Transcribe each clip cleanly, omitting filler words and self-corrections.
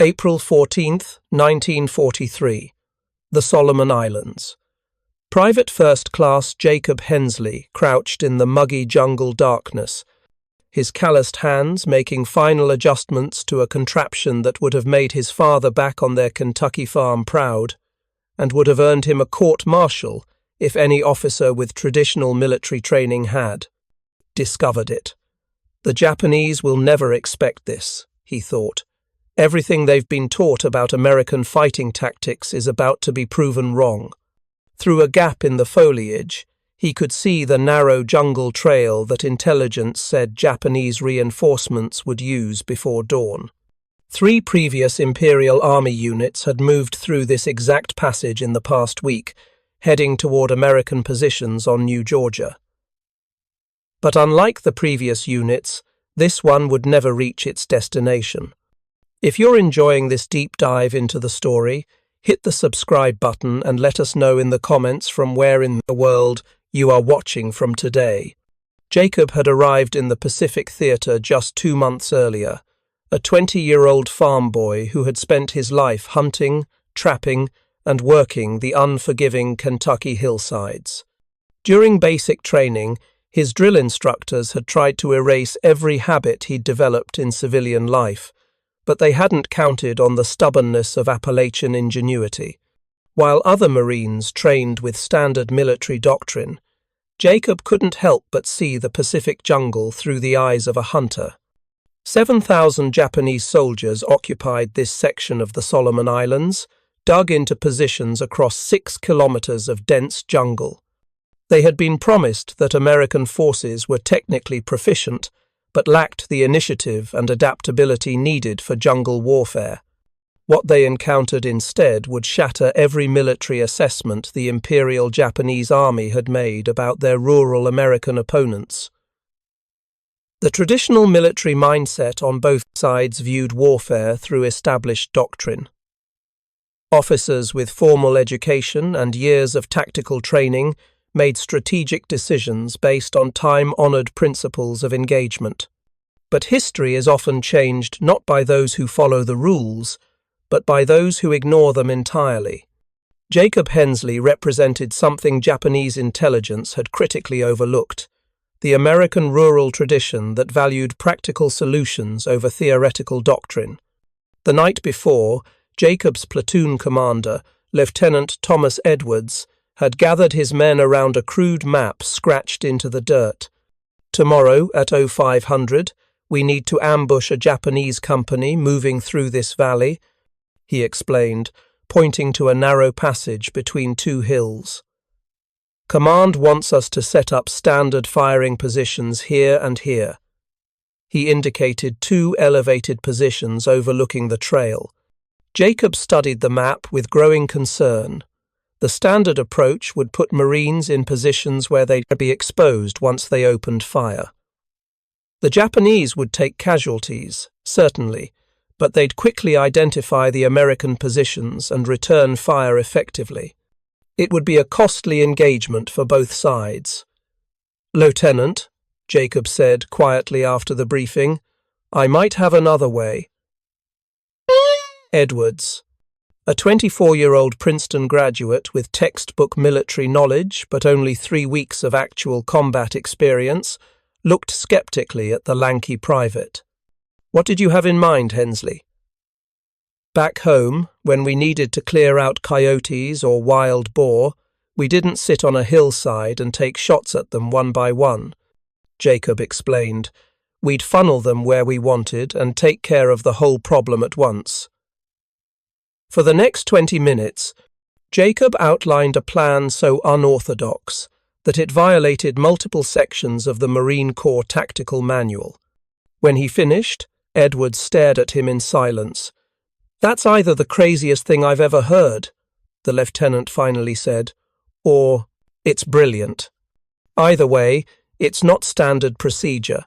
April 14th, 1943. The Solomon Islands. Private First Class Jacob Hensley crouched in the muggy jungle darkness, his calloused hands making final adjustments to a contraption that would have made his father back on their Kentucky farm proud, and would have earned him a court-martial if any officer with traditional military training had discovered it. The Japanese will never expect this, he thought. Everything they've been taught about American fighting tactics is about to be proven wrong. Through a gap in the foliage, he could see the narrow jungle trail that intelligence said Japanese reinforcements would use before dawn. 3 previous Imperial Army units had moved through this exact passage in the past week, heading toward American positions on New Georgia. But unlike the previous units, this one would never reach its destination. If you're enjoying this deep dive into the story, hit the subscribe button and let us know in the comments from where in the world you are watching from today. Jacob had arrived in the Pacific Theater just 2 months earlier, a 20-year-old farm boy who had spent his life hunting, trapping, and working the unforgiving Kentucky hillsides. During basic training, his drill instructors had tried to erase every habit he'd developed in civilian life, but they hadn't counted on the stubbornness of Appalachian ingenuity. While other Marines trained with standard military doctrine, Jacob couldn't help but see the Pacific jungle through the eyes of a hunter. 7,000 Japanese soldiers occupied this section of the Solomon Islands, dug into positions across 6 kilometers of dense jungle. They had been promised that American forces were technically proficient, but lacked the initiative and adaptability needed for jungle warfare. What they encountered instead would shatter every military assessment the Imperial Japanese Army had made about their rural American opponents. The traditional military mindset on both sides viewed warfare through established doctrine. Officers with formal education and years of tactical training made strategic decisions based on time-honored principles of engagement. But history is often changed not by those who follow the rules, but by those who ignore them entirely. Jacob Hensley represented something Japanese intelligence had critically overlooked: the American rural tradition that valued practical solutions over theoretical doctrine. The night before, Jacob's platoon commander, Lieutenant Thomas Edwards, had gathered his men around a crude map scratched into the dirt. Tomorrow, at 0500, we need to ambush a Japanese company moving through this valley, he explained, pointing to a narrow passage between 2 hills. Command wants us to set up standard firing positions here and here. He indicated 2 elevated positions overlooking the trail. Jacob studied the map with growing concern. The standard approach would put Marines in positions where they'd be exposed once they opened fire. The Japanese would take casualties, certainly, but they'd quickly identify the American positions and return fire effectively. It would be a costly engagement for both sides. "Lieutenant," Jacob said quietly after the briefing, "I might have another way." Edwards, a 24-year-old Princeton graduate with textbook military knowledge but only 3 weeks of actual combat experience, looked skeptically at the lanky private. "What did you have in mind, Hensley?" "Back home, when we needed to clear out coyotes or wild boar, we didn't sit on a hillside and take shots at them one by one," Jacob explained. "We'd funnel them where we wanted and take care of the whole problem at once." For the next 20 minutes, Jacob outlined a plan so unorthodox that it violated multiple sections of the Marine Corps Tactical Manual. When he finished, Edwards stared at him in silence. "That's either the craziest thing I've ever heard," the lieutenant finally said, "or it's brilliant. Either way, it's not standard procedure."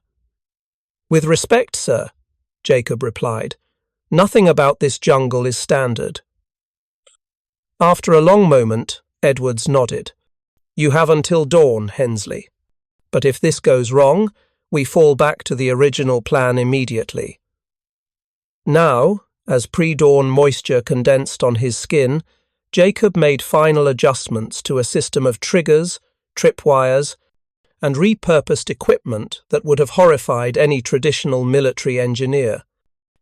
"With respect, sir," Jacob replied, "nothing about this jungle is standard." After a long moment, Edwards nodded. "You have until dawn, Hensley. But if this goes wrong, we fall back to the original plan immediately. Now, As pre-dawn moisture condensed on his skin, Jacob made final adjustments to a system of triggers, tripwires, and repurposed equipment that would have horrified any traditional military engineer.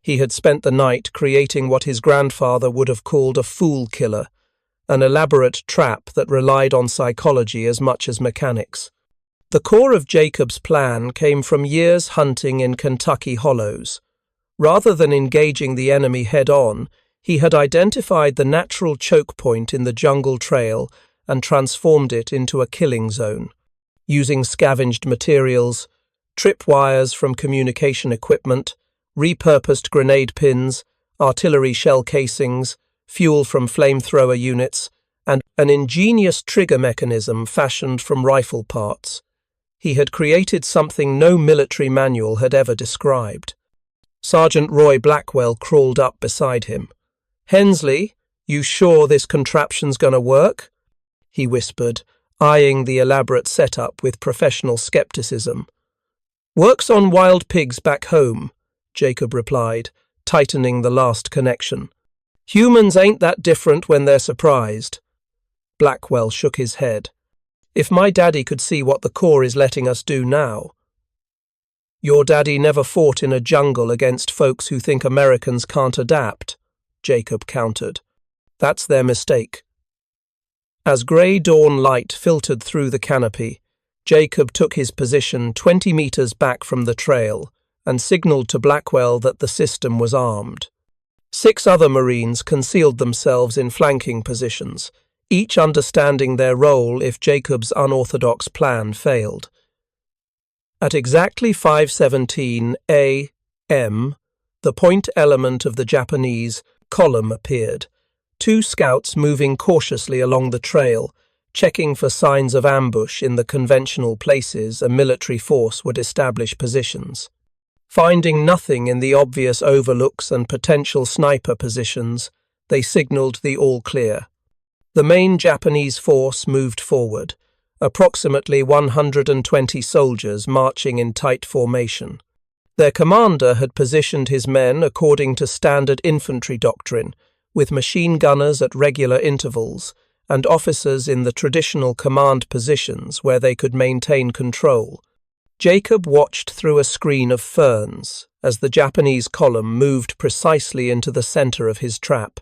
He had spent the night creating what his grandfather would have called a fool killer, an elaborate trap that relied on psychology as much as mechanics. The core of Jacob's plan came from years hunting in Kentucky hollows. Rather than engaging the enemy head-on, he had identified the natural choke point in the jungle trail and transformed it into a killing zone. Using scavenged materials, tripwires from communication equipment, repurposed grenade pins, artillery shell casings, fuel from flamethrower units, and an ingenious trigger mechanism fashioned from rifle parts, he had created something no military manual had ever described. Sergeant Roy Blackwell crawled up beside him. "Hensley, you sure this contraption's gonna work?" he whispered, eyeing the elaborate setup with professional skepticism. "Works on wild pigs back home," Jacob replied, tightening the last connection. "Humans ain't that different when they're surprised." Blackwell shook his head. "If my daddy could see what the Corps is letting us do now." "Your daddy never fought in a jungle against folks who think Americans can't adapt," Jacob countered. "That's their mistake." As grey dawn light filtered through the canopy, Jacob took his position 20 meters back from the trail and signaled to Blackwell that the system was armed. 6 other Marines concealed themselves in flanking positions, each understanding their role if Jacob's unorthodox plan failed. At exactly 5:17 a.m., the point element of the Japanese column appeared, 2 scouts moving cautiously along the trail, checking for signs of ambush in the conventional places a military force would establish positions. Finding nothing in the obvious overlooks and potential sniper positions, they signaled the all-clear. The main Japanese force moved forward, approximately 120 soldiers marching in tight formation. Their commander had positioned his men according to standard infantry doctrine, with machine gunners at regular intervals and officers in the traditional command positions where they could maintain control. Jacob watched through a screen of ferns as the Japanese column moved precisely into the center of his trap.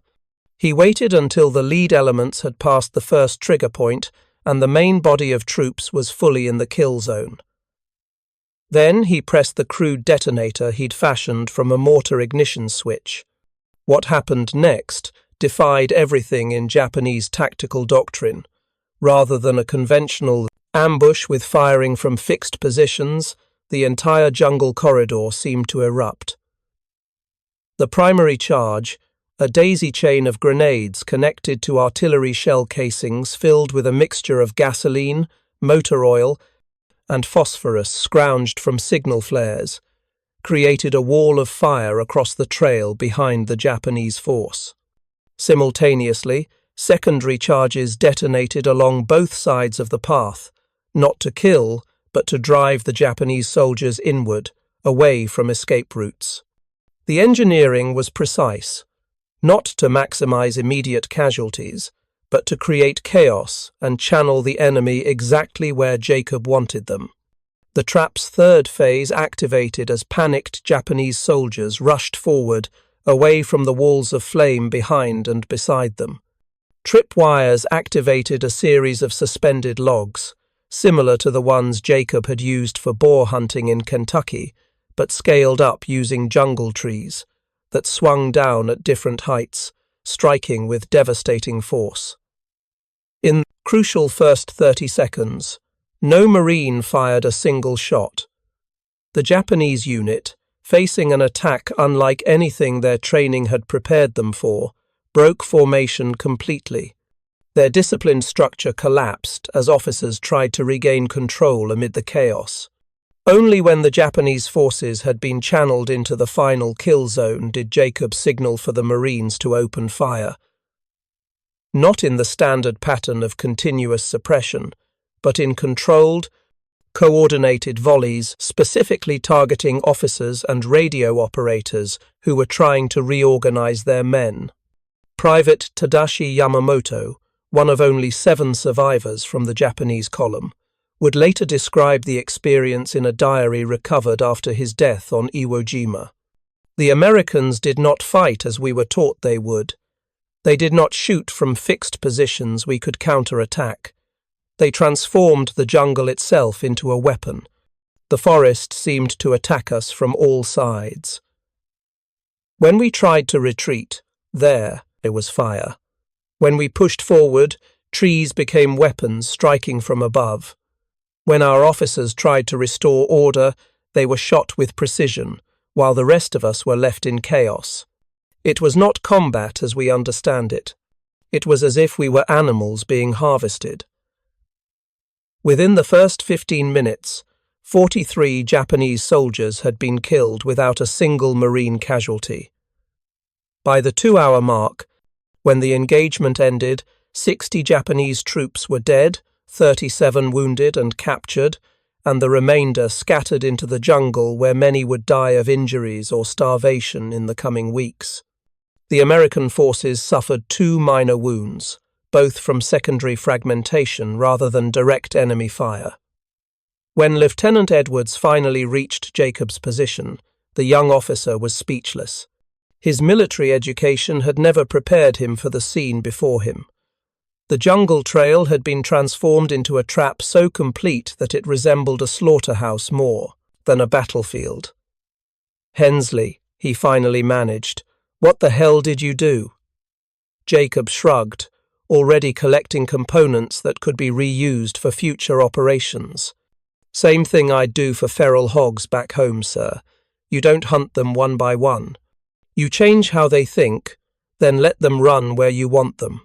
He waited until the lead elements had passed the first trigger point and the main body of troops was fully in the kill zone. Then he pressed the crude detonator he'd fashioned from a mortar ignition switch. What happened next defied everything in Japanese tactical doctrine. Rather than a conventional ambush with firing from fixed positions, the entire jungle corridor seemed to erupt. The primary charge, a daisy chain of grenades connected to artillery shell casings filled with a mixture of gasoline, motor oil, and phosphorus scrounged from signal flares, created a wall of fire across the trail behind the Japanese force. Simultaneously, secondary charges detonated along both sides of the path, not to kill, but to drive the Japanese soldiers inward, away from escape routes. The engineering was precise, not to maximize immediate casualties, but to create chaos and channel the enemy exactly where Jacob wanted them. The trap's third phase activated as panicked Japanese soldiers rushed forward, away from the walls of flame behind and beside them. Tripwires activated a series of suspended logs, similar to the ones Jacob had used for boar hunting in Kentucky, but scaled up using jungle trees, that swung down at different heights, striking with devastating force. In the crucial first 30 seconds, no Marine fired a single shot. The Japanese unit, facing an attack unlike anything their training had prepared them for, broke formation completely. Their disciplined structure collapsed as officers tried to regain control amid the chaos. Only when the Japanese forces had been channeled into the final kill zone did Jacob signal for the Marines to open fire. Not in the standard pattern of continuous suppression, but in controlled, coordinated volleys specifically targeting officers and radio operators who were trying to reorganize their men. Private Tadashi Yamamoto, one of only 7 survivors from the Japanese column, would later describe the experience in a diary recovered after his death on Iwo Jima. The Americans did not fight as we were taught they would. They did not shoot from fixed positions we could counterattack. They transformed the jungle itself into a weapon. The forest seemed to attack us from all sides. When we tried to retreat, there was fire. When we pushed forward, trees became weapons striking from above. When our officers tried to restore order, they were shot with precision, while the rest of us were left in chaos. It was not combat as we understand it. It was as if we were animals being harvested. Within the first 15 minutes, 43 Japanese soldiers had been killed without a single Marine casualty. By the 2-hour mark, when the engagement ended, 60 Japanese troops were dead, 37 wounded and captured, and the remainder scattered into the jungle where many would die of injuries or starvation in the coming weeks. The American forces suffered 2 minor wounds, both from secondary fragmentation rather than direct enemy fire. When Lieutenant Edwards finally reached Jacob's position, the young officer was speechless. His military education had never prepared him for the scene before him. The jungle trail had been transformed into a trap so complete that it resembled a slaughterhouse more than a battlefield. "Hensley," he finally managed, "what the hell did you do?" Jacob shrugged, already collecting components that could be reused for future operations. "Same thing I'd do for feral hogs back home, sir. You don't hunt them one by one. You change how they think, then let them run where you want them."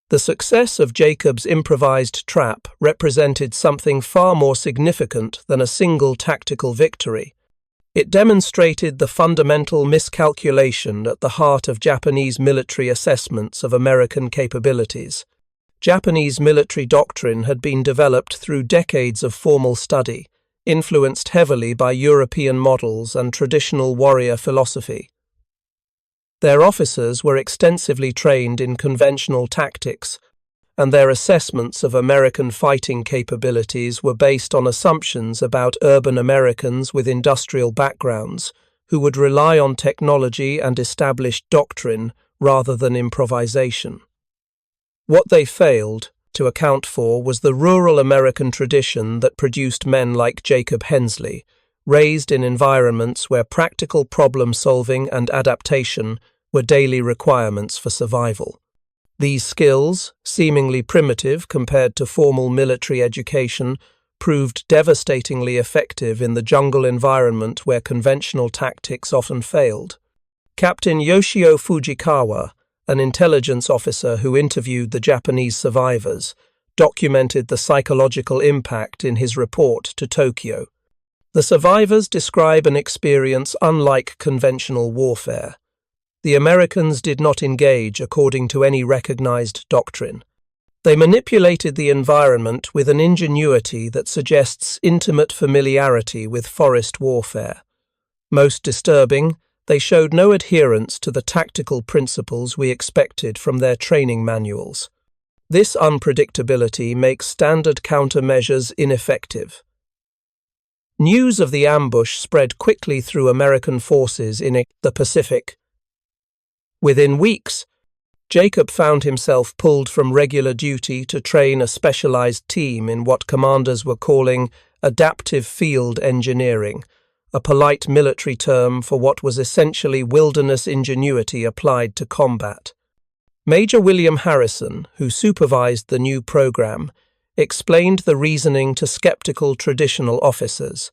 The success of Jacob's improvised trap represented something far more significant than a single tactical victory. It demonstrated the fundamental miscalculation at the heart of Japanese military assessments of American capabilities. Japanese military doctrine had been developed through decades of formal study, influenced heavily by European models and traditional warrior philosophy. Their officers were extensively trained in conventional tactics, and their assessments of American fighting capabilities were based on assumptions about urban Americans with industrial backgrounds who would rely on technology and established doctrine rather than improvisation. What they failed to account for was the rural American tradition that produced men like Jacob Hensley, raised in environments where practical problem-solving and adaptation were daily requirements for survival. These skills, seemingly primitive compared to formal military education, proved devastatingly effective in the jungle environment where conventional tactics often failed. Captain Yoshio Fujikawa, an intelligence officer who interviewed the Japanese survivors, documented the psychological impact in his report to Tokyo. The survivors describe an experience unlike conventional warfare. The Americans did not engage according to any recognized doctrine. They manipulated the environment with an ingenuity that suggests intimate familiarity with forest warfare. Most disturbing, they showed no adherence to the tactical principles we expected from their training manuals. This unpredictability makes standard countermeasures ineffective. News of the ambush spread quickly through American forces in the Pacific. Within weeks, Jacob found himself pulled from regular duty to train a specialized team in what commanders were calling adaptive field engineering, a polite military term for what was essentially wilderness ingenuity applied to combat. Major William Harrison, who supervised the new program, explained the reasoning to skeptical traditional officers.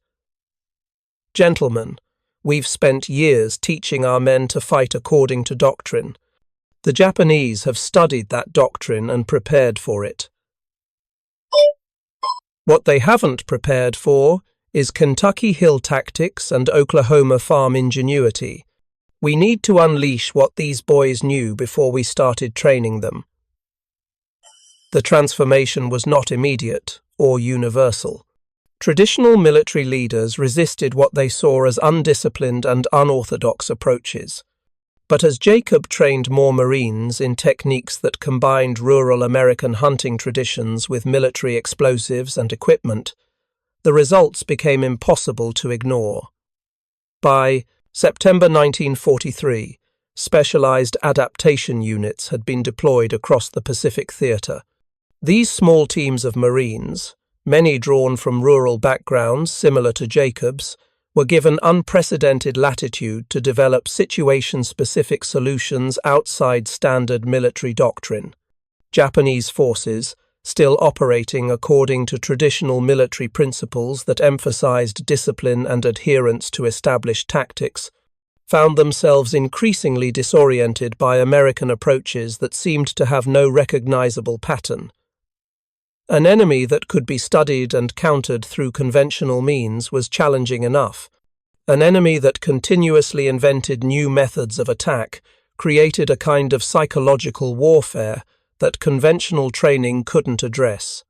"Gentlemen, we've spent years teaching our men to fight according to doctrine. The Japanese have studied that doctrine and prepared for it. What they haven't prepared for is Kentucky hill tactics and Oklahoma farm ingenuity. We need to unleash what these boys knew before we started training them." The transformation was not immediate or universal. Traditional military leaders resisted what they saw as undisciplined and unorthodox approaches. But as Jacob trained more Marines in techniques that combined rural American hunting traditions with military explosives and equipment, the results became impossible to ignore. By September 1943, specialized adaptation units had been deployed across the Pacific Theater. These small teams of Marines, many drawn from rural backgrounds similar to Jacob's, were given unprecedented latitude to develop situation-specific solutions outside standard military doctrine. Japanese forces, still operating according to traditional military principles that emphasized discipline and adherence to established tactics, found themselves increasingly disoriented by American approaches that seemed to have no recognizable pattern. An enemy that could be studied and countered through conventional means was challenging enough. An enemy that continuously invented new methods of attack created a kind of psychological warfare that conventional training couldn't address.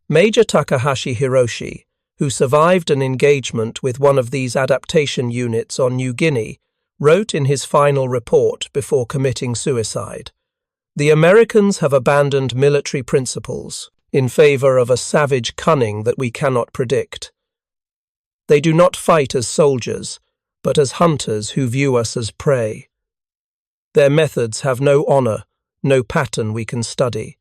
Major Takahashi Hiroshi, who survived an engagement with one of these adaptation units on New Guinea, wrote in his final report before committing suicide, "The Americans have abandoned military principles in favor of a savage cunning that we cannot predict. They do not fight as soldiers, but as hunters who view us as prey. Their methods have no honor, no pattern we can study.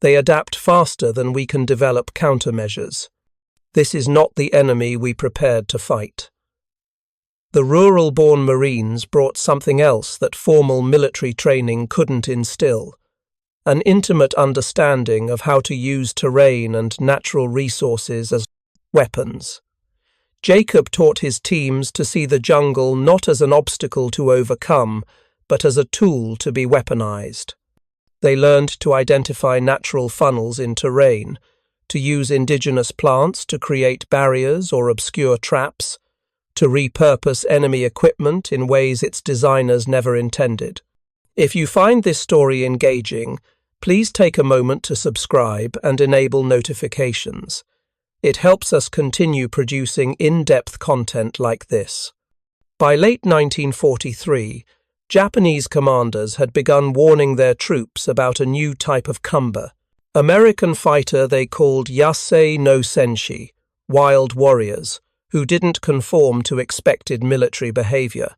They adapt faster than we can develop countermeasures. This is not the enemy we prepared to fight." The rural-born Marines brought something else that formal military training couldn't instill: an intimate understanding of how to use terrain and natural resources as weapons. Jacob taught his teams to see the jungle not as an obstacle to overcome, but as a tool to be weaponized. They learned to identify natural funnels in terrain, to use indigenous plants to create barriers or obscure traps, to repurpose enemy equipment in ways its designers never intended. If you find this story engaging, please take a moment to subscribe and enable notifications. It helps us continue producing in-depth content like this. By late 1943, Japanese commanders had begun warning their troops about a new type of Kumba, American fighter they called Yasei no Senshi, wild warriors, who didn't conform to expected military behavior.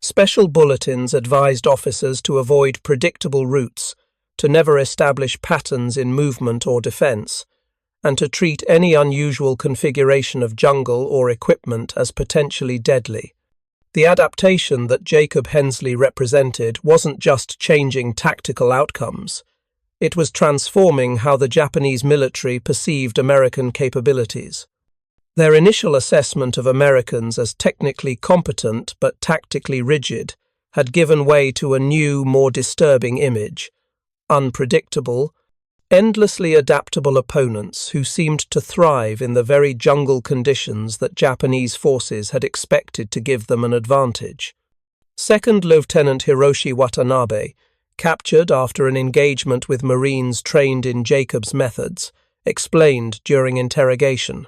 Special bulletins advised officers to avoid predictable routes, to never establish patterns in movement or defense, and to treat any unusual configuration of jungle or equipment as potentially deadly. The adaptation that Jacob Hensley represented wasn't just changing tactical outcomes. It was transforming how the Japanese military perceived American capabilities. Their initial assessment of Americans as technically competent but tactically rigid had given way to a new, more disturbing image: unpredictable, endlessly adaptable opponents who seemed to thrive in the very jungle conditions that Japanese forces had expected to give them an advantage. Second Lieutenant Hiroshi Watanabe, captured after an engagement with Marines trained in Jacob's methods, explained during interrogation,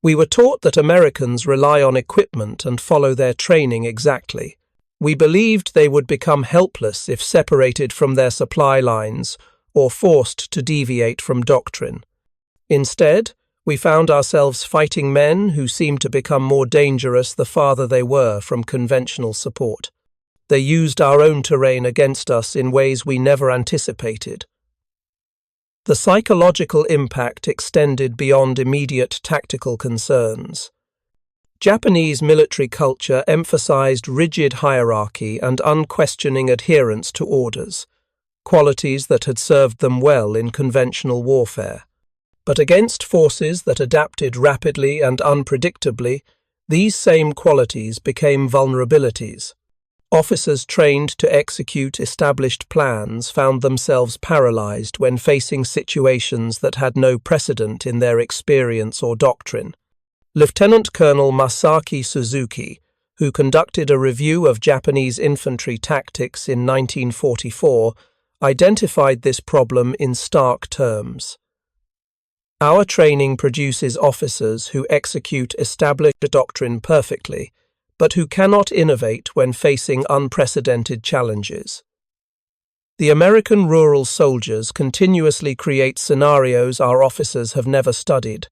"We were taught that Americans rely on equipment and follow their training exactly. We believed they would become helpless if separated from their supply lines or forced to deviate from doctrine. Instead, we found ourselves fighting men who seemed to become more dangerous the farther they were from conventional support. They used our own terrain against us in ways we never anticipated." The psychological impact extended beyond immediate tactical concerns. Japanese military culture emphasized rigid hierarchy and unquestioning adherence to orders, qualities that had served them well in conventional warfare. But against forces that adapted rapidly and unpredictably, these same qualities became vulnerabilities. Officers trained to execute established plans found themselves paralyzed when facing situations that had no precedent in their experience or doctrine. Lieutenant Colonel Masaki Suzuki, who conducted a review of Japanese infantry tactics in 1944, identified this problem in stark terms. Our training produces officers who execute established doctrine perfectly, but who cannot innovate when facing unprecedented challenges. The American rural soldiers continuously create scenarios our officers have never studied.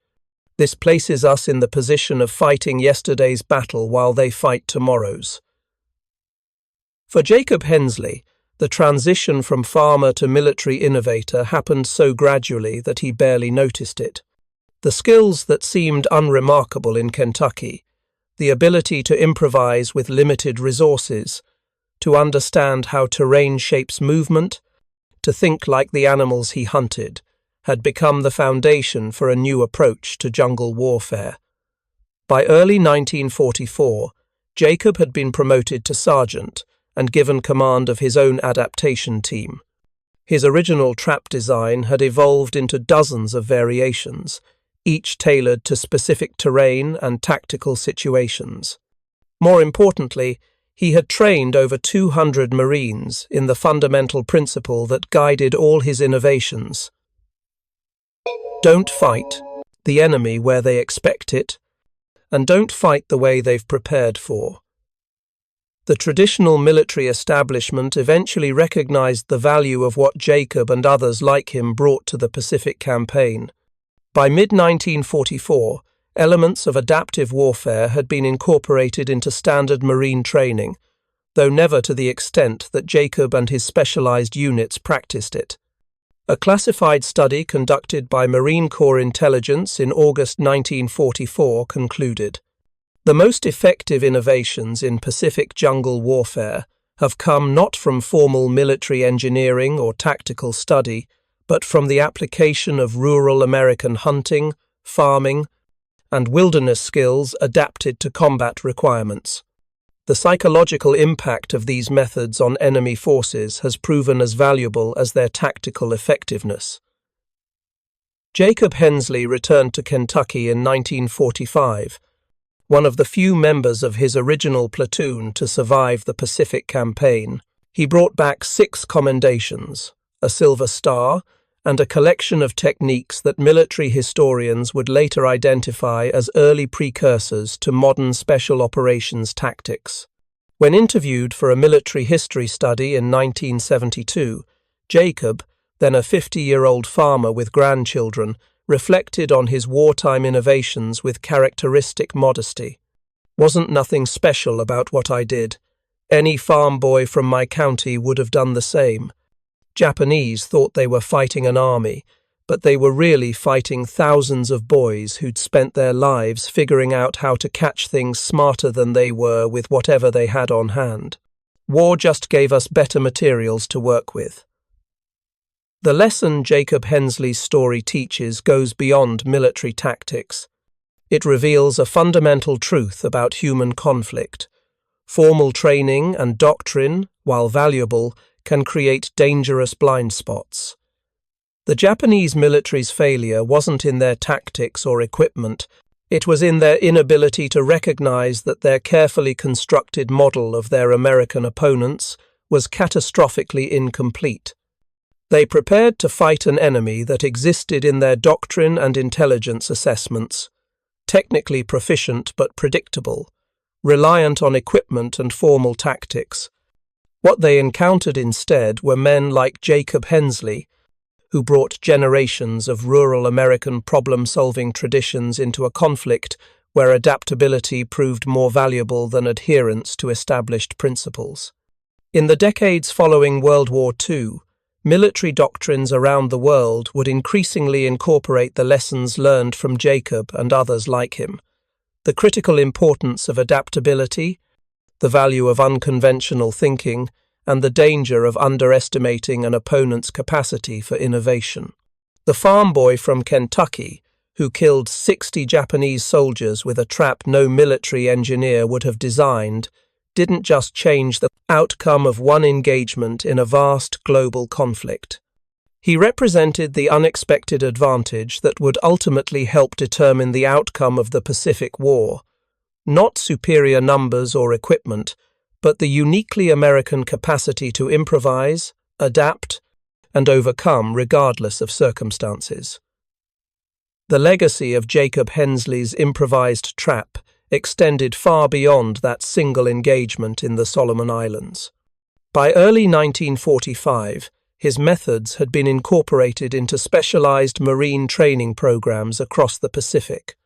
This places us in the position of fighting yesterday's battle while they fight tomorrow's. For Jacob Hensley, the transition from farmer to military innovator happened so gradually that he barely noticed it. The skills that seemed unremarkable in Kentucky, the ability to improvise with limited resources, to understand how terrain shapes movement, to think like the animals he hunted, had become the foundation for a new approach to jungle warfare. By early 1944, Jacob had been promoted to sergeant and given command of his own adaptation team. His original trap design had evolved into dozens of variations, each tailored to specific terrain and tactical situations. More importantly, he had trained over 200 Marines in the fundamental principle that guided all his innovations. Don't fight the enemy where they expect it, and don't fight the way they've prepared for. The traditional military establishment eventually recognized the value of what Jacob and others like him brought to the Pacific Campaign. By mid-1944, elements of adaptive warfare had been incorporated into standard Marine training, though never to the extent that Jacob and his specialized units practiced it. A classified study conducted by Marine Corps Intelligence in August 1944 concluded, "The most effective innovations in Pacific jungle warfare have come not from formal military engineering or tactical study, but from the application of rural American hunting, farming, and wilderness skills adapted to combat requirements. The psychological impact of these methods on enemy forces has proven as valuable as their tactical effectiveness." Jacob Hensley returned to Kentucky in 1945, one of the few members of his original platoon to survive the Pacific Campaign. He brought back 6 commendations, a Silver Star, and a collection of techniques that military historians would later identify as early precursors to modern special operations tactics. When interviewed for a military history study in 1972, Jacob, then a 50-year-old farmer with grandchildren, reflected on his wartime innovations with characteristic modesty. "Wasn't nothing special about what I did. Any farm boy from my county would have done the same. Japanese thought they were fighting an army, but they were really fighting thousands of boys who'd spent their lives figuring out how to catch things smarter than they were with whatever they had on hand. War just gave us better materials to work with." The lesson Jacob Hensley's story teaches goes beyond military tactics. It reveals a fundamental truth about human conflict. Formal training and doctrine, while valuable, can create dangerous blind spots. The Japanese military's failure wasn't in their tactics or equipment, it was in their inability to recognize that their carefully constructed model of their American opponents was catastrophically incomplete. They prepared to fight an enemy that existed in their doctrine and intelligence assessments, technically proficient but predictable, reliant on equipment and formal tactics. What they encountered instead were men like Jacob Hensley, who brought generations of rural American problem-solving traditions into a conflict where adaptability proved more valuable than adherence to established principles. In the decades following World War II, military doctrines around the world would increasingly incorporate the lessons learned from Jacob and others like him: the critical importance of adaptability, the value of unconventional thinking, and the danger of underestimating an opponent's capacity for innovation. The farm boy from Kentucky, who killed 60 Japanese soldiers with a trap no military engineer would have designed, didn't just change the outcome of one engagement in a vast global conflict. He represented the unexpected advantage that would ultimately help determine the outcome of the Pacific War. Not superior numbers or equipment, but the uniquely American capacity to improvise, adapt, and overcome regardless of circumstances. The legacy of Jacob Hensley's improvised trap extended far beyond that single engagement in the Solomon Islands. By early 1945, his methods had been incorporated into specialized marine training programs across the Pacific.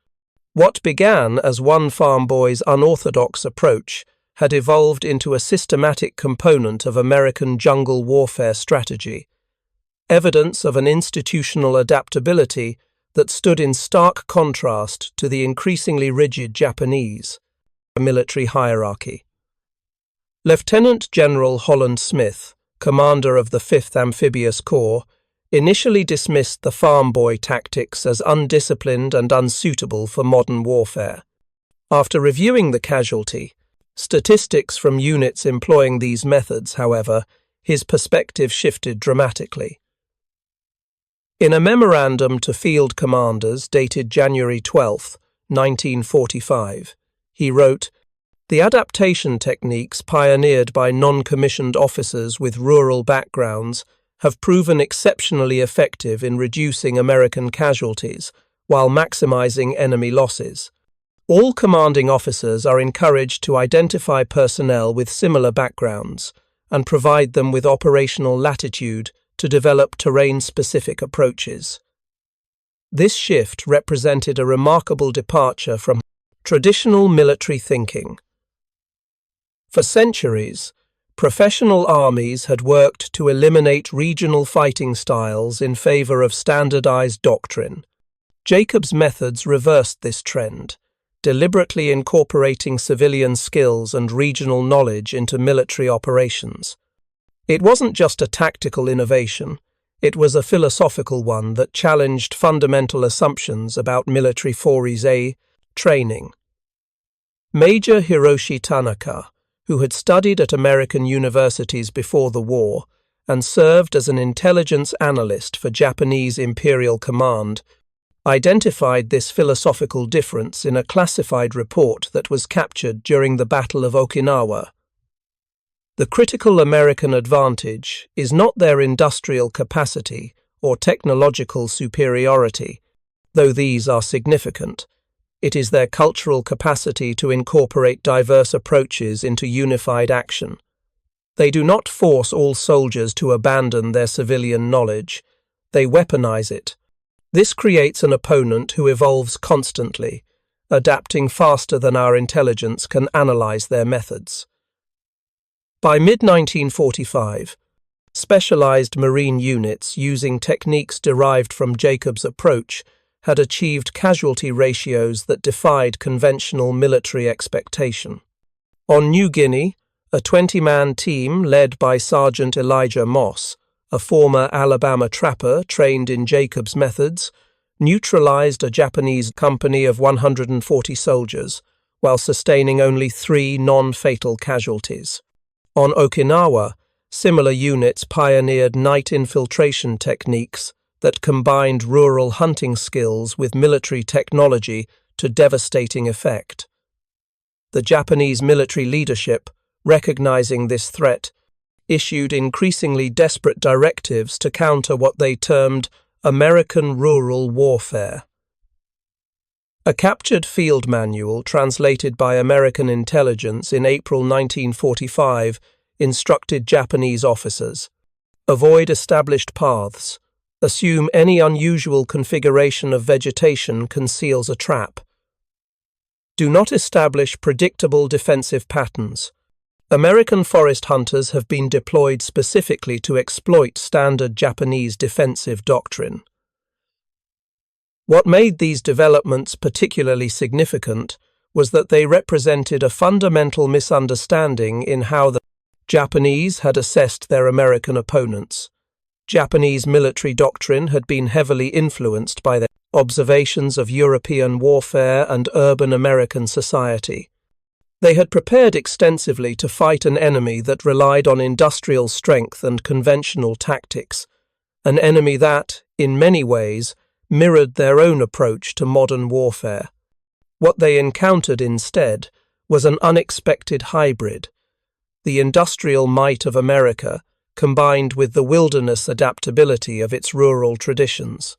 What began as one farm boy's unorthodox approach had evolved into a systematic component of American jungle warfare strategy, evidence of an institutional adaptability that stood in stark contrast to the increasingly rigid Japanese military hierarchy. Lieutenant General Holland Smith, commander of the 5th Amphibious Corps, initially dismissed the farm boy tactics as undisciplined and unsuitable for modern warfare. After reviewing the casualty, statistics from units employing these methods, however, his perspective shifted dramatically. In a memorandum to field commanders dated January 12, 1945, he wrote, "The adaptation techniques pioneered by non-commissioned officers with rural backgrounds have proven exceptionally effective in reducing American casualties while maximizing enemy losses. All commanding officers are encouraged to identify personnel with similar backgrounds and provide them with operational latitude to develop terrain-specific approaches." This shift represented a remarkable departure from traditional military thinking. For centuries, professional armies had worked to eliminate regional fighting styles in favor of standardized doctrine. Jacob's methods reversed this trend, deliberately incorporating civilian skills and regional knowledge into military operations. It wasn't just a tactical innovation, it was a philosophical one that challenged fundamental assumptions about military training. Major Hiroshi Tanaka, who had studied at American universities before the war and served as an intelligence analyst for Japanese Imperial Command, identified this philosophical difference in a classified report that was captured during the Battle of Okinawa. The critical American advantage is not their industrial capacity or technological superiority, though these are significant. It is their cultural capacity to incorporate diverse approaches into unified action. They do not force all soldiers to abandon their civilian knowledge. They weaponize it. This creates an opponent who evolves constantly, adapting faster than our intelligence can analyze their methods. By mid-1945, specialized marine units using techniques derived from Jacob's approach had achieved casualty ratios that defied conventional military expectation. On New Guinea, a 20-man team led by Sergeant Elijah Moss, a former Alabama trapper trained in Jacob's methods, neutralized a Japanese company of 140 soldiers, while sustaining only 3 non-fatal casualties. On Okinawa, similar units pioneered night infiltration techniques that combined rural hunting skills with military technology to devastating effect. The Japanese military leadership, recognizing this threat, issued increasingly desperate directives to counter what they termed American rural warfare. A captured field manual translated by American intelligence in April 1945 instructed Japanese officers: avoid established paths, assume any unusual configuration of vegetation conceals a trap. Do not establish predictable defensive patterns. American forest hunters have been deployed specifically to exploit standard Japanese defensive doctrine. What made these developments particularly significant was that they represented a fundamental misunderstanding in how the Japanese had assessed their American opponents. Japanese military doctrine had been heavily influenced by their observations of European warfare and urban American society. They had prepared extensively to fight an enemy that relied on industrial strength and conventional tactics, an enemy that, in many ways, mirrored their own approach to modern warfare. What they encountered instead was an unexpected hybrid: the industrial might of America combined with the wilderness adaptability of its rural traditions.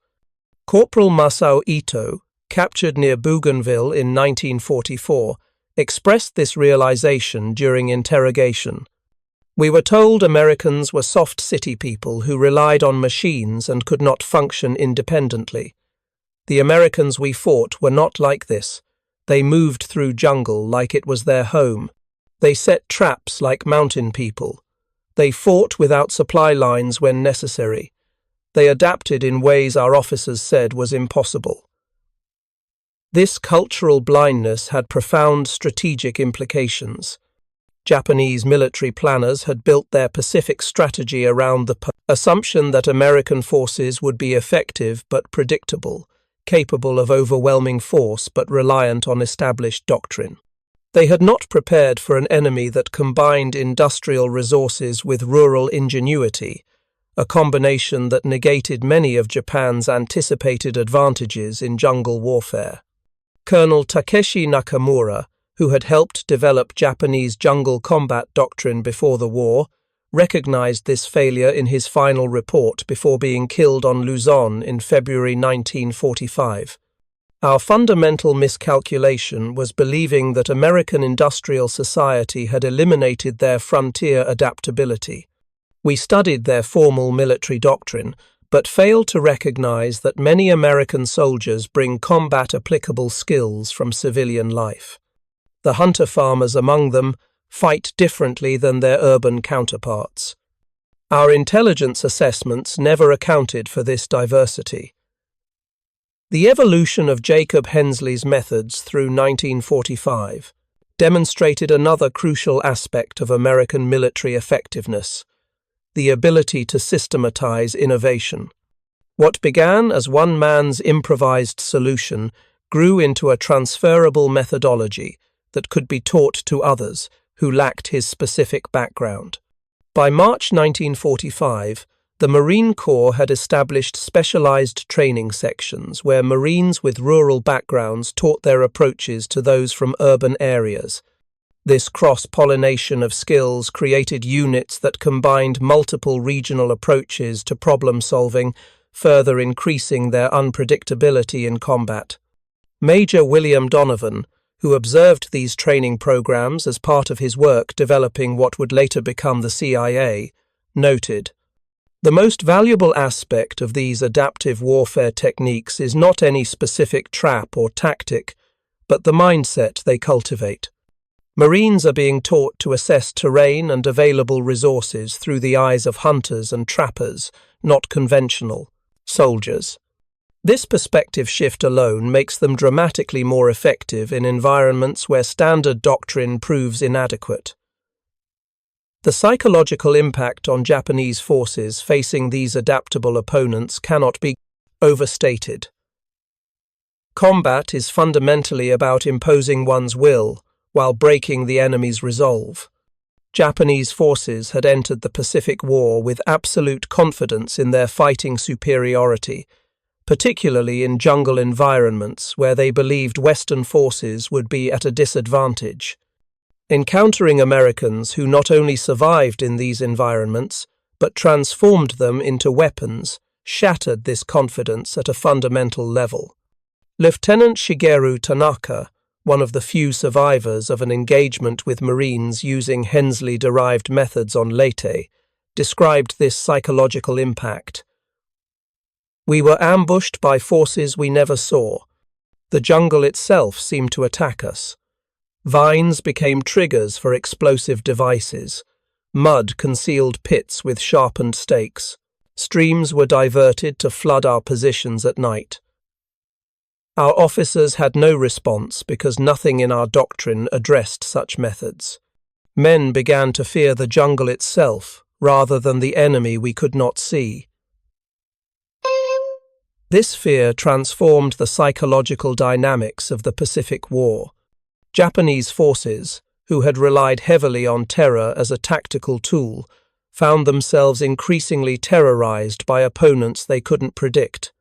Corporal Masao Ito, captured near Bougainville in 1944, expressed this realization during interrogation. "We were told Americans were soft city people who relied on machines and could not function independently. The Americans we fought were not like this. They moved through jungle like it was their home. They set traps like mountain people. They fought without supply lines when necessary. They adapted in ways our officers said was impossible." This cultural blindness had profound strategic implications. Japanese military planners had built their Pacific strategy around the assumption that American forces would be effective but predictable, capable of overwhelming force but reliant on established doctrine. They had not prepared for an enemy that combined industrial resources with rural ingenuity, a combination that negated many of Japan's anticipated advantages in jungle warfare. Colonel Takeshi Nakamura, who had helped develop Japanese jungle combat doctrine before the war, recognized this failure in his final report before being killed on Luzon in February 1945. "Our fundamental miscalculation was believing that American industrial society had eliminated their frontier adaptability. We studied their formal military doctrine, but failed to recognize that many American soldiers bring combat-applicable skills from civilian life. The hunter-farmers among them fight differently than their urban counterparts. Our intelligence assessments never accounted for this diversity." The evolution of Jacob Hensley's methods through 1945 demonstrated another crucial aspect of American military effectiveness: the ability to systematize innovation. What began as one man's improvised solution grew into a transferable methodology that could be taught to others who lacked his specific background. By March 1945, the Marine Corps had established specialized training sections where Marines with rural backgrounds taught their approaches to those from urban areas. This cross-pollination of skills created units that combined multiple regional approaches to problem-solving, further increasing their unpredictability in combat. Major William Donovan, who observed these training programs as part of his work developing what would later become the CIA, noted, "The most valuable aspect of these adaptive warfare techniques is not any specific trap or tactic, but the mindset they cultivate. Marines are being taught to assess terrain and available resources through the eyes of hunters and trappers, not conventional soldiers. This perspective shift alone makes them dramatically more effective in environments where standard doctrine proves inadequate." The psychological impact on Japanese forces facing these adaptable opponents cannot be overstated. Combat is fundamentally about imposing one's will while breaking the enemy's resolve. Japanese forces had entered the Pacific War with absolute confidence in their fighting superiority, particularly in jungle environments where they believed Western forces would be at a disadvantage. Encountering Americans who not only survived in these environments, but transformed them into weapons, shattered this confidence at a fundamental level. Lieutenant Shigeru Tanaka, one of the few survivors of an engagement with Marines using Hensley-derived methods on Leyte, described this psychological impact. "We were ambushed by forces we never saw. The jungle itself seemed to attack us. Vines became triggers for explosive devices. Mud concealed pits with sharpened stakes. Streams were diverted to flood our positions at night. Our officers had no response because nothing in our doctrine addressed such methods. Men began to fear the jungle itself rather than the enemy we could not see. This fear transformed the psychological dynamics of the Pacific War. Japanese forces, who had relied heavily on terror as a tactical tool, found themselves increasingly terrorized by opponents they couldn't predict.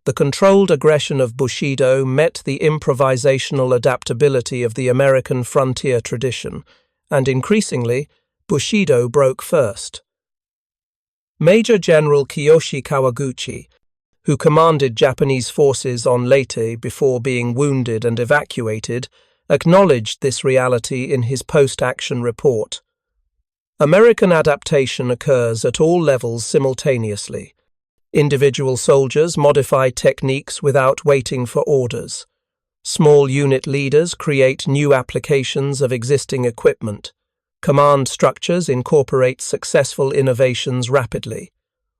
The controlled aggression of Bushido met the improvisational adaptability of the American frontier tradition, and increasingly, Bushido broke first. Major General Kiyoshi Kawaguchi, who commanded Japanese forces on Leyte before being wounded and evacuated, acknowledged this reality in his post-action report. American adaptation occurs at all levels simultaneously. Individual soldiers modify techniques without waiting for orders. Small unit leaders create new applications of existing equipment. Command structures incorporate successful innovations rapidly.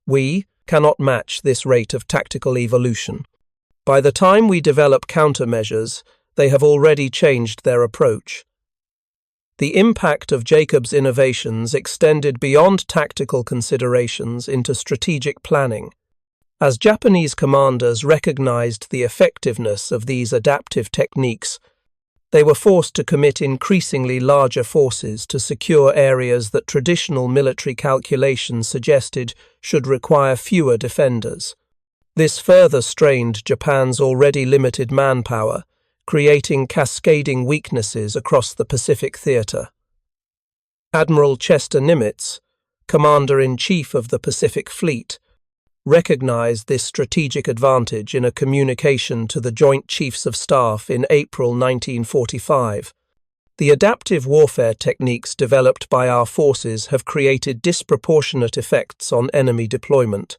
We cannot match this rate of tactical evolution. By the time we develop countermeasures, they have already changed their approach. The impact of Jacob's innovations extended beyond tactical considerations into strategic planning. As Japanese commanders recognized the effectiveness of these adaptive techniques, they were forced to commit increasingly larger forces to secure areas that traditional military calculations suggested should require fewer defenders. This further strained Japan's already limited manpower, creating cascading weaknesses across the Pacific theater. Admiral Chester Nimitz, Commander-in-Chief of the Pacific Fleet, recognized this strategic advantage in a communication to the Joint Chiefs of Staff in April 1945. The adaptive warfare techniques developed by our forces have created disproportionate effects on enemy deployment.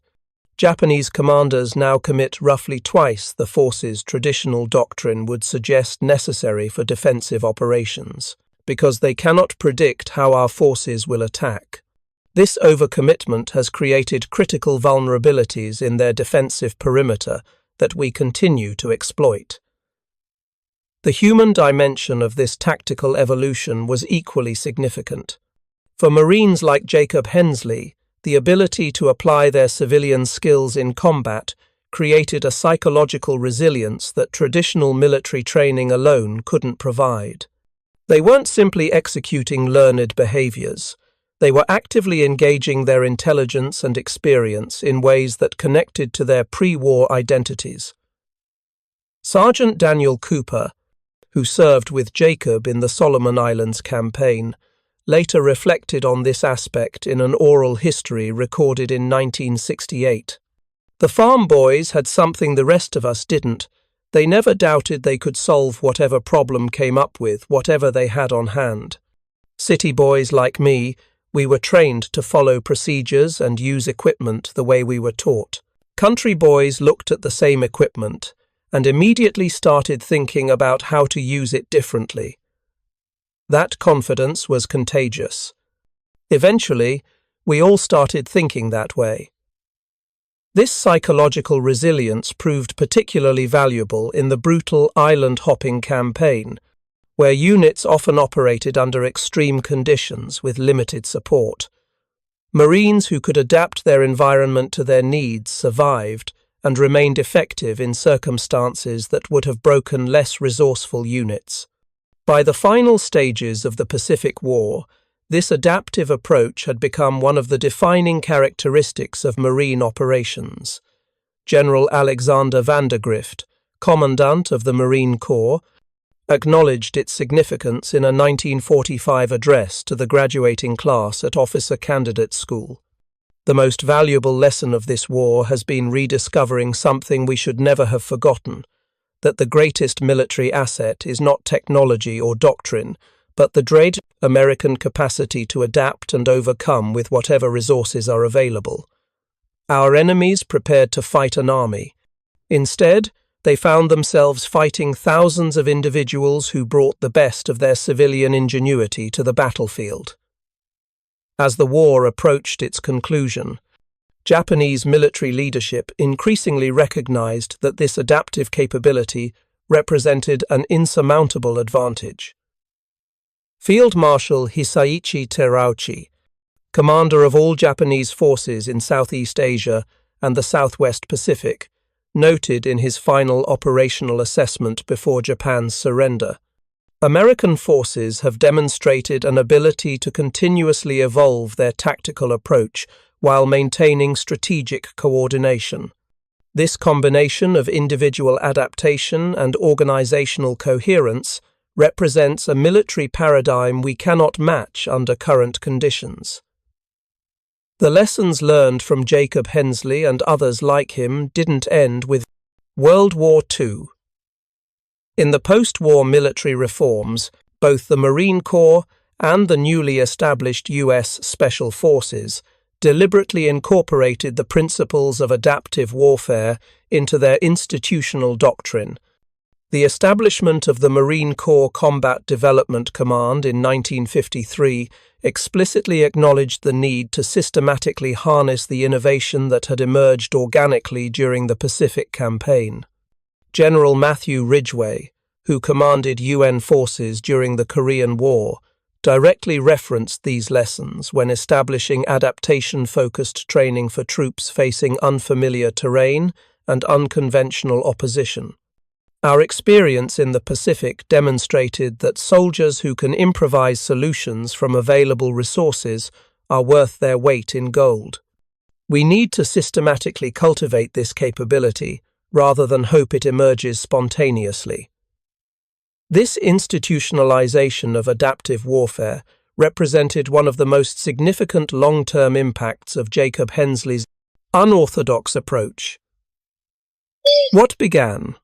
Japanese commanders now commit roughly twice the force's traditional doctrine would suggest necessary for defensive operations, because they cannot predict how our forces will attack. This overcommitment has created critical vulnerabilities in their defensive perimeter that we continue to exploit. The human dimension of this tactical evolution was equally significant. For Marines like Jacob Hensley, the ability to apply their civilian skills in combat created a psychological resilience that traditional military training alone couldn't provide. They weren't simply executing learned behaviors. They were actively engaging their intelligence and experience in ways that connected to their pre-war identities. Sergeant Daniel Cooper, who served with Jacob in the Solomon Islands campaign, later reflected on this aspect in an oral history recorded in 1968. The farm boys had something the rest of us didn't. They never doubted they could solve whatever problem came up with, whatever they had on hand. City boys like me, we were trained to follow procedures and use equipment the way we were taught. Country boys looked at the same equipment and immediately started thinking about how to use it differently. That confidence was contagious. Eventually, we all started thinking that way. This psychological resilience proved particularly valuable in the brutal island-hopping campaign, where units often operated under extreme conditions with limited support. Marines who could adapt their environment to their needs survived and remained effective in circumstances that would have broken less resourceful units. By the final stages of the Pacific War, this adaptive approach had become one of the defining characteristics of Marine operations. General Alexander Vandergrift, Commandant of the Marine Corps, acknowledged its significance in a 1945 address to the graduating class at Officer Candidate School. The most valuable lesson of this war has been rediscovering something we should never have forgotten, that the greatest military asset is not technology or doctrine, but the dread American capacity to adapt and overcome with whatever resources are available. Our enemies prepared to fight an army. Instead, they found themselves fighting thousands of individuals who brought the best of their civilian ingenuity to the battlefield. As the war approached its conclusion, Japanese military leadership increasingly recognized that this adaptive capability represented an insurmountable advantage. Field Marshal Hisaichi Terauchi, commander of all Japanese forces in Southeast Asia and the Southwest Pacific, noted in his final operational assessment before Japan's surrender, American forces have demonstrated an ability to continuously evolve their tactical approach while maintaining strategic coordination. This combination of individual adaptation and organizational coherence represents a military paradigm we cannot match under current conditions. The lessons learned from Jacob Hensley and others like him didn't end with World War II. In the post-war military reforms, both the Marine Corps and the newly established US Special Forces deliberately incorporated the principles of adaptive warfare into their institutional doctrine. The establishment of the Marine Corps Combat Development Command in 1953 explicitly acknowledged the need to systematically harness the innovation that had emerged organically during the Pacific Campaign. General Matthew Ridgway, who commanded UN forces during the Korean War, directly referenced these lessons when establishing adaptation-focused training for troops facing unfamiliar terrain and unconventional opposition. Our experience in the Pacific demonstrated that soldiers who can improvise solutions from available resources are worth their weight in gold. We need to systematically cultivate this capability rather than hope it emerges spontaneously. This institutionalization of adaptive warfare represented one of the most significant long-term impacts of Jacob Hensley's unorthodox approach. What began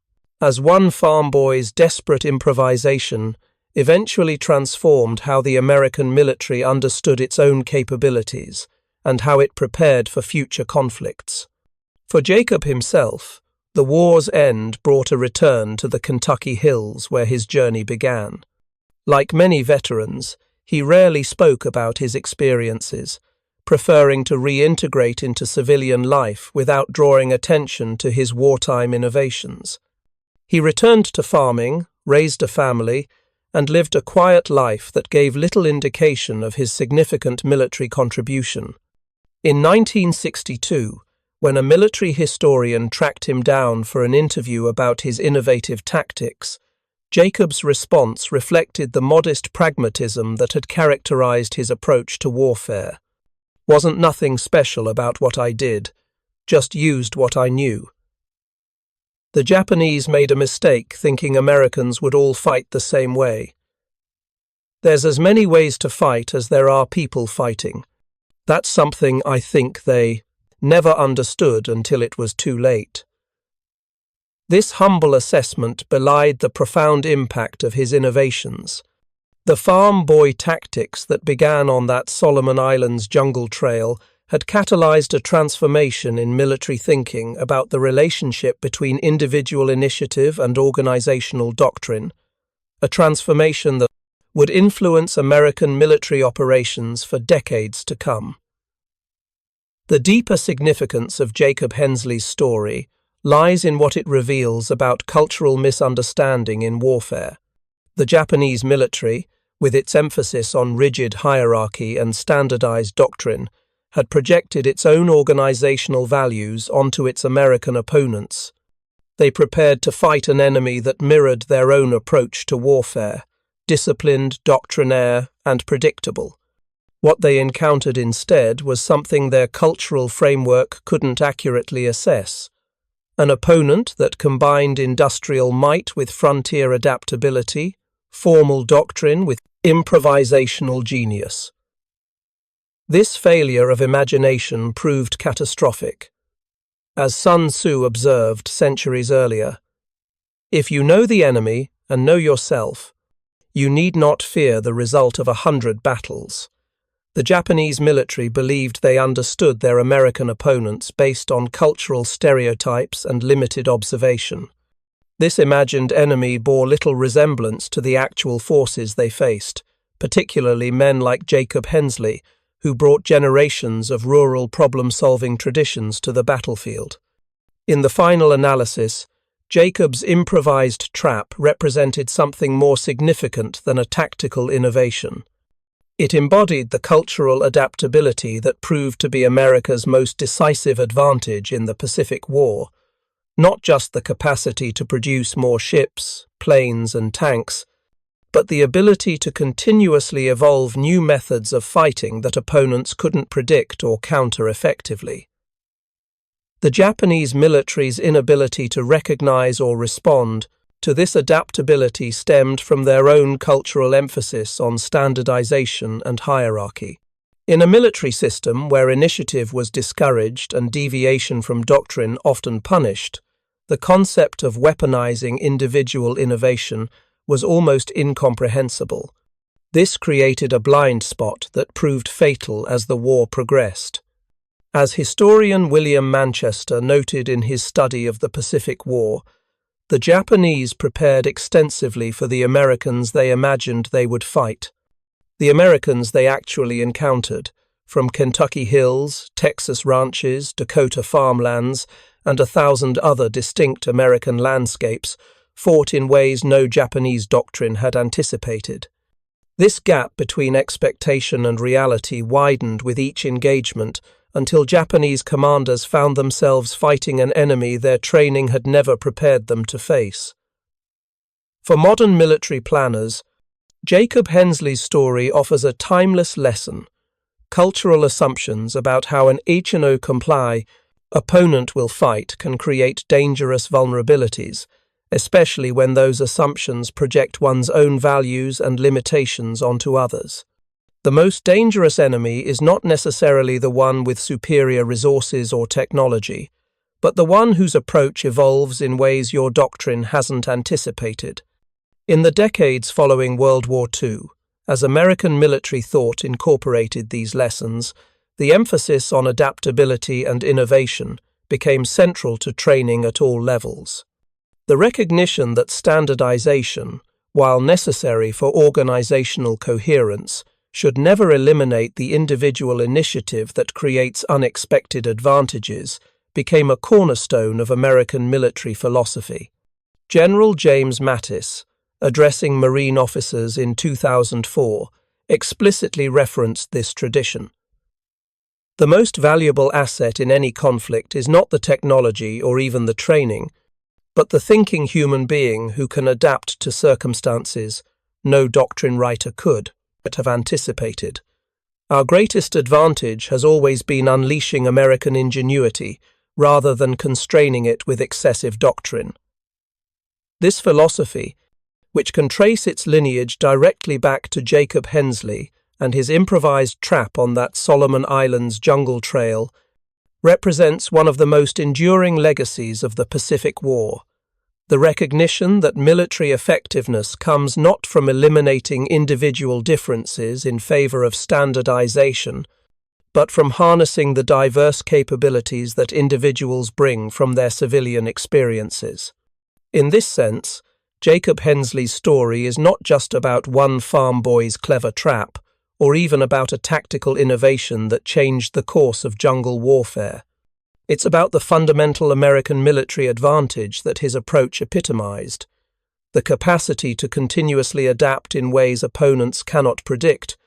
as one farm boy's desperate improvisation eventually transformed how the American military understood its own capabilities and how it prepared for future conflicts. For Jacob himself, the war's end brought a return to the Kentucky hills where his journey began. Like many veterans, he rarely spoke about his experiences, preferring to reintegrate into civilian life without drawing attention to his wartime innovations. He returned to farming, raised a family, and lived a quiet life that gave little indication of his significant military contribution. In 1962, when a military historian tracked him down for an interview about his innovative tactics, Jacob's response reflected the modest pragmatism that had characterized his approach to warfare. "Wasn't nothing special about what I did, just used what I knew." The Japanese made a mistake thinking Americans would all fight the same way. There's as many ways to fight as there are people fighting. That's something I think they never understood until it was too late. This humble assessment belied the profound impact of his innovations. The farm boy tactics that began on that Solomon Islands jungle trail had catalyzed a transformation in military thinking about the relationship between individual initiative and organizational doctrine, a transformation that would influence American military operations for decades to come. The deeper significance of Jacob Hensley's story lies in what it reveals about cultural misunderstanding in warfare. The Japanese military, with its emphasis on rigid hierarchy and standardized doctrine, had projected its own organizational values onto its American opponents. They prepared to fight an enemy that mirrored their own approach to warfare, disciplined, doctrinaire, and predictable. What they encountered instead was something their cultural framework couldn't accurately assess: an opponent that combined industrial might with frontier adaptability, formal doctrine with improvisational genius. This failure of imagination proved catastrophic. As Sun Tzu observed centuries earlier, "If you know the enemy and know yourself, you need not fear the result of 100 battles." The Japanese military believed they understood their American opponents based on cultural stereotypes and limited observation. This imagined enemy bore little resemblance to the actual forces they faced, particularly men like Jacob Hensley, who brought generations of rural problem-solving traditions to the battlefield. In the final analysis, Jacob's improvised trap represented something more significant than a tactical innovation. It embodied the cultural adaptability that proved to be America's most decisive advantage in the Pacific War, not just the capacity to produce more ships, planes, and tanks, but the ability to continuously evolve new methods of fighting that opponents couldn't predict or counter effectively. The Japanese military's inability to recognize or respond to this adaptability stemmed from their own cultural emphasis on standardization and hierarchy. In a military system where initiative was discouraged and deviation from doctrine often punished, the concept of weaponizing individual innovation was almost incomprehensible. This created a blind spot that proved fatal as the war progressed. As historian William Manchester noted in his study of the Pacific War, the Japanese prepared extensively for the Americans they imagined they would fight. The Americans they actually encountered, from Kentucky hills, Texas ranches, Dakota farmlands, and 1,000 other distinct American landscapes, fought in ways no Japanese doctrine had anticipated. This gap between expectation and reality widened with each engagement until Japanese commanders found themselves fighting an enemy their training had never prepared them to face. For modern military planners, Jacob Hensley's story offers a timeless lesson. Cultural assumptions about how an H&O comply opponent will fight can create dangerous vulnerabilities, especially when those assumptions project one's own values and limitations onto others. The most dangerous enemy is not necessarily the one with superior resources or technology, but the one whose approach evolves in ways your doctrine hasn't anticipated. In the decades following World War II, as American military thought incorporated these lessons, the emphasis on adaptability and innovation became central to training at all levels. The recognition that standardization, while necessary for organizational coherence, should never eliminate the individual initiative that creates unexpected advantages, became a cornerstone of American military philosophy. General James Mattis, addressing Marine officers in 2004, explicitly referenced this tradition. The most valuable asset in any conflict is not the technology or even the training, but the thinking human being who can adapt to circumstances no doctrine writer could have anticipated. Our greatest advantage has always been unleashing American ingenuity rather than constraining it with excessive doctrine. This philosophy, which can trace its lineage directly back to Jacob Hensley and his improvised trap on that Solomon Islands jungle trail, represents one of the most enduring legacies of the Pacific War. The recognition that military effectiveness comes not from eliminating individual differences in favor of standardization, but from harnessing the diverse capabilities that individuals bring from their civilian experiences. In this sense, Jacob Hensley's story is not just about one farm boy's clever trap, or even about a tactical innovation that changed the course of jungle warfare. It's about the fundamental American military advantage that his approach epitomized, the capacity to continuously adapt in ways opponents cannot predict,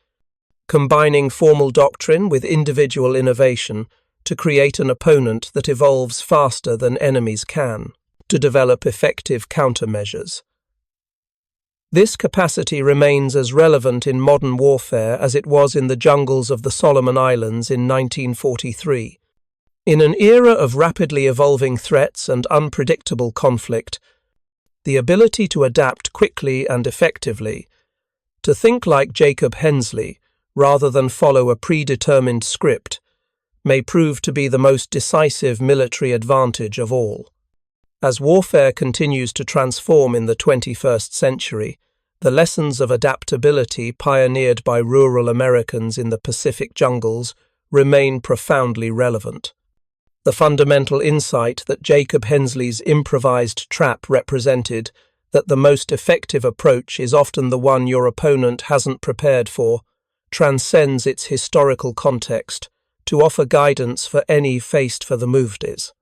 combining formal doctrine with individual innovation to create an opponent that evolves faster than enemies can, to develop effective countermeasures. This capacity remains as relevant in modern warfare as it was in the jungles of the Solomon Islands in 1943. In an era of rapidly evolving threats and unpredictable conflict, the ability to adapt quickly and effectively, to think like Jacob Hensley rather than follow a predetermined script, may prove to be the most decisive military advantage of all. As warfare continues to transform in the 21st century, the lessons of adaptability pioneered by rural Americans in the Pacific jungles remain profoundly relevant. The fundamental insight that Jacob Hensley's improvised trap represented, that the most effective approach is often the one your opponent hasn't prepared for, transcends its historical context to offer guidance for any faced for the moved is.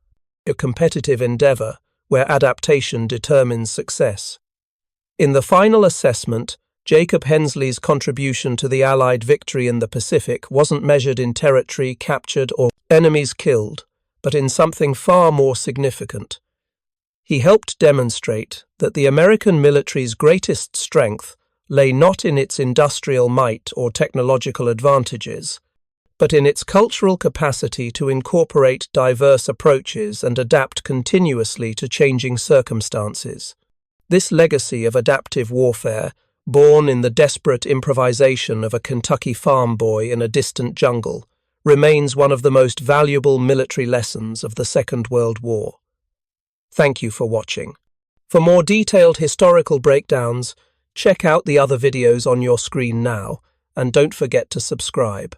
A competitive endeavor where adaptation determines success. In the final assessment, Jacob Hensley's contribution to the Allied victory in the Pacific wasn't measured in territory captured or enemies killed, but in something far more significant. He helped demonstrate that the American military's greatest strength lay not in its industrial might or technological advantages, but in its cultural capacity to incorporate diverse approaches and adapt continuously to changing circumstances. This legacy of adaptive warfare born in the desperate improvisation of a Kentucky farm boy in a distant jungle, remains one of the most valuable military lessons of the Second World War. Thank you for watching. For more detailed historical breakdowns, check out the other videos on your screen now, and don't forget to subscribe.